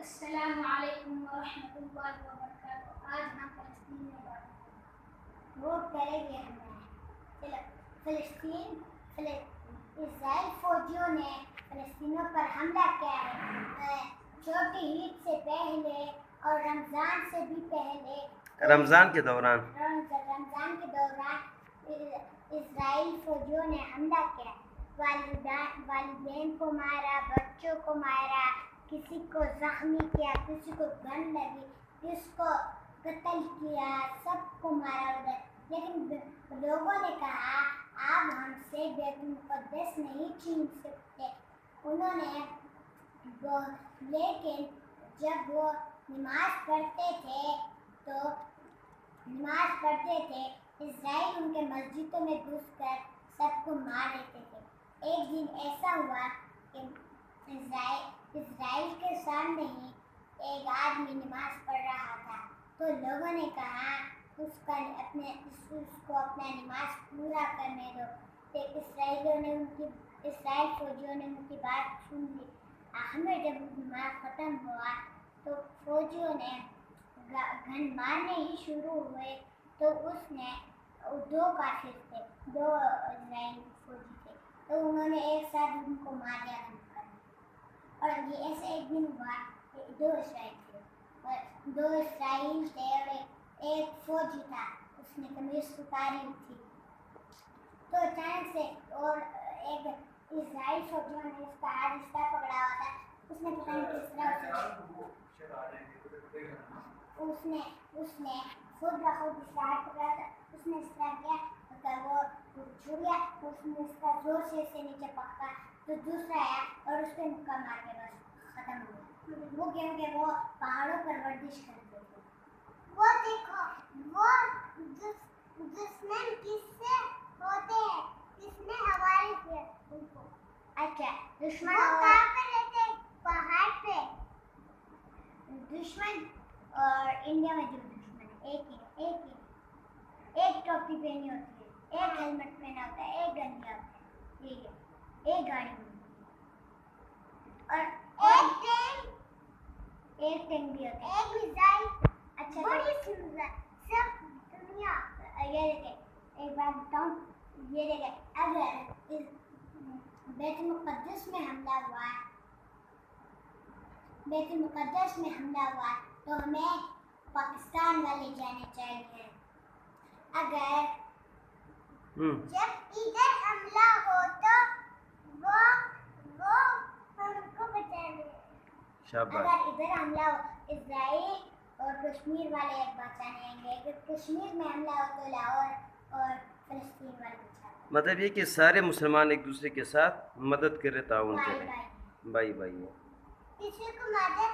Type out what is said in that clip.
السلام علیکم ورحمۃ اللہ وبرکاتہ۔ آج ہم فلسطین میں بات وہ کریں گے فلسطین اسرائیل فوجیوں نے فلسطینیوں پر حملہ کیا ہے۔ چھوٹی عید سے پہلے اور رمضان سے بھی پہلے رمضان کے دوران اسرائیل فوجیوں نے حملہ کیا، والدین کو مارا، بچوں کو مارا، کسی کو زخمی کیا، کسی کو گن لگی، کس کو قتل کیا، سب کو مارا ادھر۔ لیکن لوگوں نے کہا آپ ہم سے بیت المقدس نہیں چھین سکتے۔ انہوں نے لیکن جب وہ نماز پڑھتے تھے اسرائیل ان کے مسجدوں میں گھس کر سب کو مار دیتے تھے۔ ایک دن ایسا ہوا کہ اسرائیل کے سامنے ہی ایک آدمی نماز پڑھ رہا تھا، تو لوگوں نے کہا اس کو اپنا نماز پورا کرنے دو۔ اسرائیل فوجیوں نے ان کی بات سن لی۔ آخر میں جب نماز ختم ہوا تو فوجیوں نے گن مارنے ہی شروع ہوئے، تو اس نے دو کافر تھے، دو اسرائیل فوجی تھے، تو انہوں نے ایک ساتھ ان کو مار دیا گن کر۔ اور یہ ایسے ایک دن ہوا کہ دو اسرائیل تھے اور ایک فوجی تھا، اس نے قمیص اتاری تھی، تو اچانک سے اور ایک اسرائیل فوجیوں نے اس کا ہاتھ اس طرح پکڑا ہوا تھا، اس نے پتہ نہیں کس طرح اس نے خود بخود اس کا ہاتھ پکڑا تھا، اس نے اس طرح کیا تو وہ چھو گیا، تو اس نے اس کا زور سے نیچے پکڑا، تو دوسرا آیا اور اس پہ مکہ مار کے بس ختم ہو گیا۔ وہ کیونکہ وہ پہاڑوں پر ورزش کرتے تھے۔ وہ دیکھو وہ دشمن کس سے ہوتے ہیں، کس نے حوالے کیا ان کو؟ اچھا دشمن کہاں پہ رہتے؟ پہاڑ پہ۔ دشمن اور انڈیا میں جو دشمن ہے ایک ٹوپی پہنی ہوتی ہے، ایک ہیلمٹ پہنا ہوتا ہے، ایک گن لیا ہوتا ہے، ایک گاڑی میں، اور ایک ٹینک بھی ہوتا ہے، ایک میزائل۔ اچھا بڑی سب دنیا یہ دیکھیں، ایک بات بتاؤں، یہ دیکھیں اگر بیت المقدس میں حملہ ہوا تو ہمیں پاکستان والے جانے چاہیے۔ اگر جب ادھر حملہ ہو تو وہ ہم کو بچائیں گے۔ اگر ادھر حملہ ہو اسرائیل اور کشمیر والے بچانے آئیں گے، اگر کشمیر میں حملہ ہو تو لاہور اور فلسطین والے بچائیں گے۔ مطلب یہ کہ سارے مسلمان ایک دوسرے کے ساتھ مدد کرے، تعاون کرے، بھائی۔ کسی کو مدد